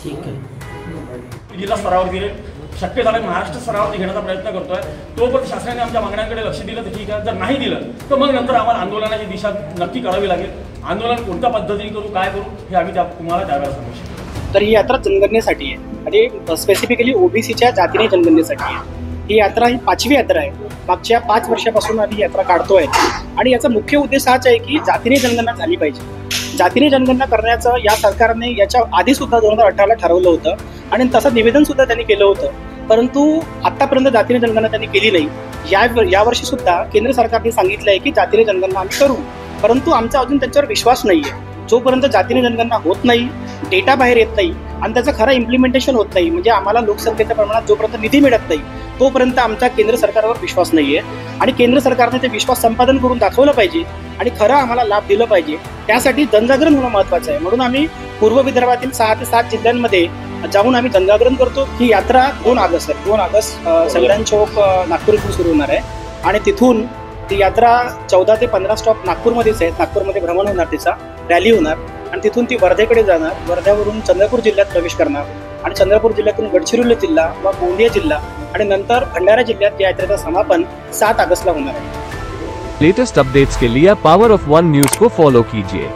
ठीक आहे. जिल्हा स्तरावरती शक्य झालं महाराष्ट्र स्तरावरती घेण्याचा प्रयत्न करतोय. तोपर्यंत शासनाने आमच्या मागण्यांकडे लक्ष दिलं तर ठीक आहे, जर नाही दिलं तर मग नंतर आम्हाला आंदोलनाची दिशा नक्की करावी लागेल. आंदोलन कोणत्या पद्धतीने करू, काय करू हे आम्ही तुम्हाला त्यावेळेला सांगू शकतो. तर ही यात्रा जनगणनेसाठी आहे आणि स्पेसिफिकली ओबीसीच्या जातीने जनगणनेसाठी आहे. ही यात्रा ही 5वी यात्रा आहे. मागच्या 5 वर्षापासून आम्ही यात्रा काढतोय आणि याचा मुख्य उद्देश हाच आहे की जातीने जनगणना झाली पाहिजे. जातीने जनगणना करण्याचं या सरकारने याच्या आधी सुद्धा 2018ला ठरवलं होतं आणि तसं निवेदन सुद्धा त्यांनी केलं होतं, परंतु आतापर्यंत जातीने जनगणना त्यांनी केली नाही. यावर्षी सुद्धा केंद्र सरकारने सांगितलं आहे की जातीने जनगणना आम्ही करू, परंतु आमचा अजून त्यांच्यावर विश्वास नाही आहे. जोपर्यंत जातीने जनगणना होत नाही, डेटा बाहेर येत नाही आणि त्याचं खरं इम्प्लिमेंटेशन होत नाही, म्हणजे आम्हाला लोकसंख्येच्या प्रमाणात जोपर्यंत निधी मिळत नाही तोपर्यंत आमचा केंद्र सरकारवर विश्वास नाही आहे. आणि केंद्र सरकारने ते विश्वास संपादन करून दाखवलं पाहिजे आणि खरं आम्हाला लाभ दिलं पाहिजे. त्यासाठी जनजागरण होणं महत्त्वाचं आहे. म्हणून आम्ही पूर्व विदर्भातील 6 ते 7 जिल्ह्यांमध्ये जाऊन आम्ही जनजागरण करतो. ही यात्रा 2 ऑगस्ट संग्राम चौक नागपूर इथून सुरू होणार आहे आणि तिथून ती यात्रा 14 ते 15 स्टॉप नागपूरमध्येच आहे. नागपूरमध्ये भ्रमण होणार, तिचा रॅली होणार आणि तिथून ती वर्धेकडे जाणार. वर्ध्यावरून चंद्रपूर जिल्ह्यात प्रवेश करणार आणि चंद्रपूर जिल्ह्यातून गडचिरोली जिल्हा व गोंदिया जिल्हा आणि नंतर भंडारा जिल्ह्यात या यात्रेचं समापन 7 ऑगस्टला होणार आहे. लेटेस्ट अपडेट्स के लिए पावर ऑफ वन न्यूज को फॉलो कीजिए.